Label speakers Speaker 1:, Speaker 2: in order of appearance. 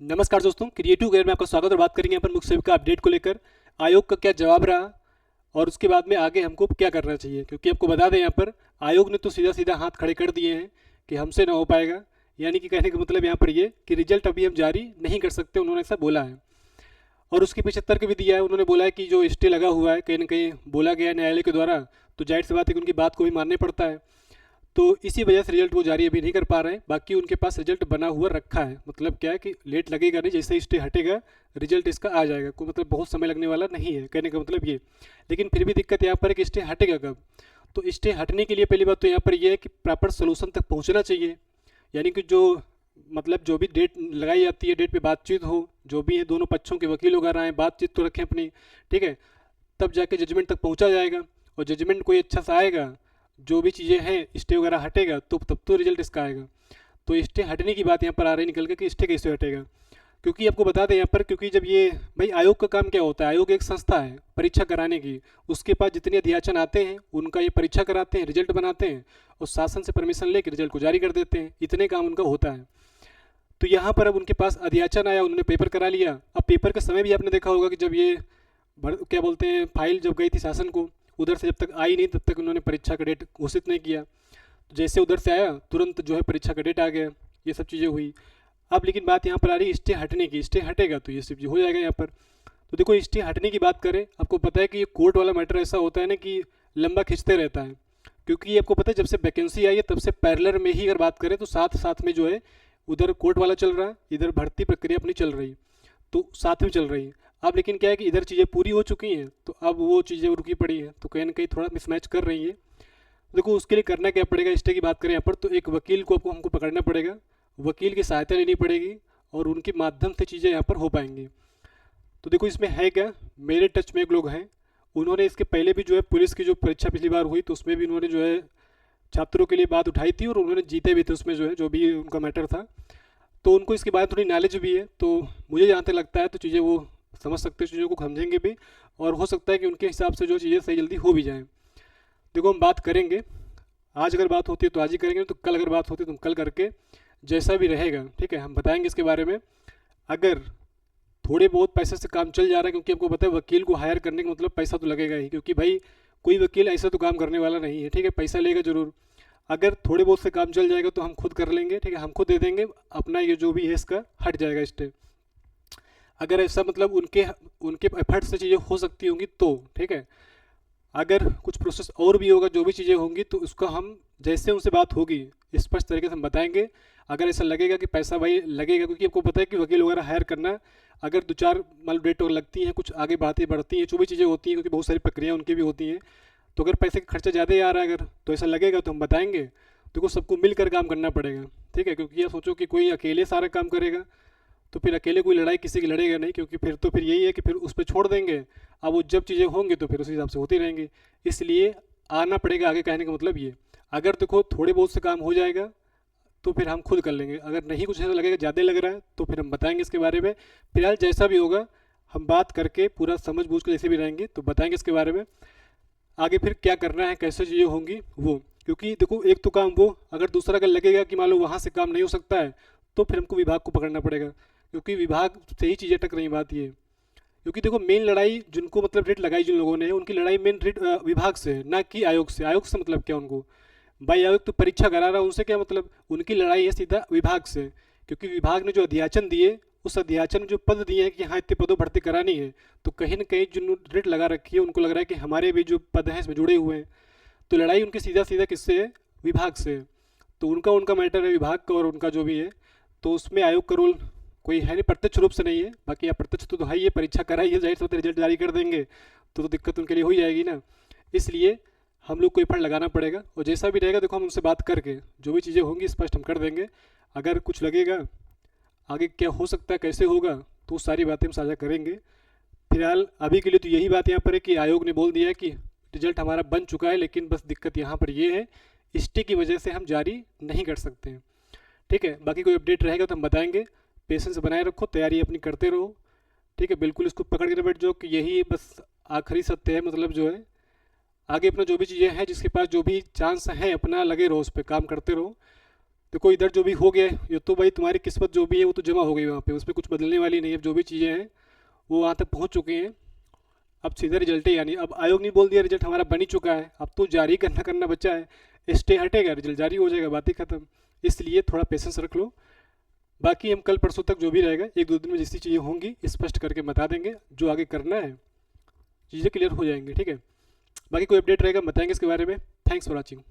Speaker 1: नमस्कार दोस्तों, creative gear में आपका स्वागत और बात करेंगे यहाँ पर मुख्य सेविका अपडेट को लेकर। आयोग का क्या जवाब रहा और उसके बाद में आगे हमको क्या करना चाहिए, क्योंकि आपको बता दें यहाँ पर आयोग ने तो सीधा सीधा हाथ खड़े कर दिए हैं कि हमसे ना हो पाएगा। यानी कि कहने का मतलब यहाँ पर ये कि रिजल्ट अभी हम जारी नहीं कर सकते, उन्होंने ऐसा बोला है। और उसके पीछे तर्क भी दिया है, उन्होंने बोला है कि जो स्टे लगा हुआ है कहीं ना कहीं बोला गया है न्यायालय के द्वारा, तो जाहिर सी बात है कि उनकी बात को भी मानना पड़ता है। तो इसी वजह से रिजल्ट वो जारी अभी नहीं कर पा रहे हैं। बाकी उनके पास रिजल्ट बना हुआ रखा है, मतलब क्या है कि लेट लगेगा नहीं, जैसे ही स्टे हटेगा रिजल्ट इसका आ जाएगा, कोई मतलब बहुत समय लगने वाला नहीं है, कहने का मतलब ये। लेकिन फिर भी दिक्कत यहाँ पर है कि स्टे हटेगा कब। तो स्टे हटने के लिए पहली बात तो यहाँ पर ये है कि प्रॉपर सोल्यूशन तक पहुँचना चाहिए। यानी कि जो मतलब जो भी डेट लगाई जाती है, डेट पे बातचीत हो, जो भी है दोनों पक्षों के वकील वगैरह आए, बातचीत तो रखें अपनी, ठीक है। तब जाके जजमेंट तक पहुंचा जाएगा, और जजमेंट कोई अच्छा सा आएगा, जो भी चीज़ें हैं स्टे वगैरह हटेगा, तो तब तो रिजल्ट इसका आएगा। तो स्टे हटने की बात यहाँ पर आ रही निकल के कि स्टे कैसे हटेगा। क्योंकि आपको बता दें यहाँ पर, क्योंकि जब ये भाई आयोग का काम क्या होता है, आयोग एक संस्था है परीक्षा कराने की। उसके पास जितने अध्याचन आते हैं उनका ये परीक्षा कराते हैं, रिजल्ट बनाते हैं और शासन से परमिशन लेकर रिजल्ट को जारी कर देते हैं, इतने काम उनका होता है। तो यहाँ पर अब उनके पास अध्याचन आया, उन्होंने पेपर करा लिया। अब पेपर के समय भी आपने देखा होगा कि जब ये क्या बोलते हैं, फाइल जब गई थी शासन को, उधर से जब तक आई नहीं तब तक उन्होंने परीक्षा का डेट घोषित नहीं किया। तो जैसे उधर से आया तुरंत जो है परीक्षा का डेट आ गया, ये सब चीज़ें हुई। अब लेकिन बात यहाँ पर आ रही है स्टे हटने की, स्टे हटेगा तो ये सब चीज़ हो जाएगा यहाँ पर। तो देखो स्टे हटने की बात करें, आपको पता है कि ये कोर्ट वाला मैटर ऐसा होता है ना कि लंबा खिंचते रहता है। क्योंकि ये आपको पता है जब से वैकेंसी आई है तब से पैरेलल में ही अगर बात करें तो साथ साथ में जो है उधर कोर्ट वाला चल रहा है, इधर भर्ती प्रक्रिया अपनी चल रही, तो साथ में चल रही है। अब लेकिन क्या है कि इधर चीज़ें पूरी हो चुकी हैं तो अब वो चीज़ें रुकी पड़ी हैं, तो कहीं ना कहीं थोड़ा मिसमैच कर रही है। देखो उसके लिए करना क्या पड़ेगा, स्टे की बात करें यहाँ पर, तो एक वकील को आपको हमको पकड़ना पड़ेगा, वकील की सहायता लेनी पड़ेगी और उनके माध्यम से चीज़ें यहाँ पर हो पाएंगी। तो देखो इसमें है क्या, मेरे टच में एक लोग हैं, उन्होंने इसके पहले भी जो है पुलिस की जो परीक्षा पिछली बार हुई तो उसमें भी उन्होंने जो है छात्रों के लिए बात उठाई थी और उन्होंने जीते भी थे उसमें, जो है जो भी उनका मैटर था। तो उनको इसके बारे में थोड़ी नॉलेज भी है, तो मुझे जहाँ तक लगता है तो चीज़ें वो समझ सकते हैं, चीज़ों को समझेंगे भी, और हो सकता है कि उनके हिसाब से जो चीज़ें सही जल्दी हो भी जाएँ। देखो हम बात करेंगे, आज अगर बात होती है तो आज ही करेंगे, तो कल अगर बात होती है तो हम कल करके जैसा भी रहेगा, ठीक है, हम बताएंगे इसके बारे में। अगर थोड़े बहुत पैसे से काम चल जा रहा है, क्योंकि आपको पता है वकील को हायर करने का मतलब पैसा तो लगेगा ही, क्योंकि भाई कोई वकील ऐसा तो काम करने वाला नहीं है, ठीक है, पैसा लेगा जरूर। अगर थोड़े बहुत से काम चल जाएगा तो हम खुद कर लेंगे, ठीक है, हम खुद दे देंगे अपना, ये जो भी है इसका हट जाएगा स्टे। अगर ऐसा मतलब उनके उनके एफर्ट से चीज़ें हो सकती होंगी तो ठीक है। अगर कुछ प्रोसेस और भी होगा, जो भी चीज़ें होंगी तो उसका हम जैसे उनसे बात होगी स्पष्ट तरीके से हम बताएंगे। अगर ऐसा लगेगा कि पैसा भाई लगेगा, क्योंकि आपको पता है कि वकील वगैरह हायर करना, अगर 2-4 मान लो डेट और लगती हैं, कुछ आगे बातें बढ़ती हैं, जो भी चीज़ें होती हैं, क्योंकि बहुत सारी प्रक्रिया उनकी भी होती हैं, तो अगर पैसे का खर्चा ज़्यादा ही आ रहा है अगर, तो ऐसा लगेगा तो हम बताएंगे। देखो सबको मिलकर काम करना पड़ेगा, ठीक है, क्योंकि ये सोचो कि कोई अकेले सारा काम करेगा तो फिर अकेले कोई लड़ाई किसी की लड़ेगा नहीं, क्योंकि फिर तो फिर यही है कि फिर उस पर छोड़ देंगे। अब वो जब चीज़ें होंगी तो फिर उस हिसाब से होती रहेंगी, इसलिए आना पड़ेगा आगे, कहने का मतलब ये। अगर देखो थोड़े बहुत से काम हो जाएगा तो फिर हम खुद कर लेंगे, अगर नहीं कुछ ऐसा लगेगा ज़्यादा लग रहा है तो फिर हम बताएंगे इसके बारे में। फिलहाल जैसा भी होगा हम बात करके पूरा समझ बूझ के जैसे भी रहेंगे तो बताएंगे इसके बारे में। आगे फिर क्या करना है, कैसे चीज़ें होंगी वो, क्योंकि देखो एक तो काम वो, अगर दूसरा अगर लगेगा कि मान लो वहाँ से काम नहीं हो सकता है तो फिर हमको विभाग को पकड़ना पड़ेगा, क्योंकि विभाग से ही चीज़ें अटक रही बात ये। क्योंकि देखो मेन लड़ाई जिनको मतलब रेट लगाई जिन लोगों ने, उनकी लड़ाई मेन रेट विभाग से है, ना कि आयोग से। आयोग से मतलब क्या उनको, भाई आयोग तो परीक्षा करा रहा है, उनसे क्या मतलब, उनकी लड़ाई है सीधा विभाग से। क्योंकि विभाग ने जो अध्याचन दिए, उस अध्याचन में जो पद दिए हैं कि हाँ इतने पदों भर्ती करानी है, तो कहीं ना कहीं जो रेट लगा रखी है उनको लग रहा है कि हमारे भी जो पद हैं इसमें जुड़े हुए हैं। तो लड़ाई उनकी सीधा सीधा किससे है, विभाग से है। तो उनका उनका मैटर है विभाग का, और उनका जो भी है, तो उसमें आयोग का रोल कोई है नहीं, प्रत्यक्ष रूप से नहीं है। बाकी अप्रत्यक्ष तो है ही है, परीक्षा कराई है, जाहिर सी बात है रिजल्ट जारी कर देंगे तो दिक्कत उनके लिए हो ही जाएगी ना। इसलिए हम लोग को एफर्ट लगाना पड़ेगा, और जैसा भी रहेगा देखो हम उनसे बात करके जो भी चीज़ें होंगी स्पष्ट हम कर देंगे। अगर कुछ लगेगा आगे क्या हो सकता है, कैसे होगा, तो सारी बातें हम साझा करेंगे। फिलहाल अभी के लिए तो यही बात यहाँ पर है कि आयोग ने बोल दिया है कि रिजल्ट हमारा बन चुका है, लेकिन बस दिक्कत यहाँ पर ये है स्टे की वजह से हम जारी नहीं कर सकते हैं, ठीक है। बाकी कोई अपडेट रहेगा तो हम बताएंगे, पेशेंस बनाए रखो, तैयारी अपनी करते रहो, ठीक है। बिल्कुल इसको पकड़ के बैठ जाओ कि यही बस आखिरी सत्य है, मतलब जो है आगे अपना जो भी चीज़ें हैं जिसके पास जो भी चांस है अपना लगे रहो, उस पर काम करते रहो। देखो इधर जो भी हो गया है ये तो भाई तुम्हारी किस्मत जो भी है वो तो जमा हो गई वहाँ पे, उसमें कुछ बदलने वाली नहीं है। अब जो भी चीज़ें हैं वो वहाँ तक पहुँच चुके हैं, अब सीधा रिजल्ट है। यानी अब आयोग ने बोल दिया रिजल्ट हमारा बन ही चुका है, अब तो जारी करना करना बचा है। स्टे हटेगा, रिजल्ट जारी हो जाएगा, बात ही खत्म। इसलिए थोड़ा पेशेंस रख लो। बाकी हम कल परसों तक जो भी रहेगा 1-2 दिन में जैसी चीज़ें होंगी स्पष्ट करके बता देंगे, जो आगे करना है चीज़ें क्लियर हो जाएंगी, ठीक है। बाकी कोई अपडेट रहेगा बताएंगे इसके बारे में। Thanks for watching.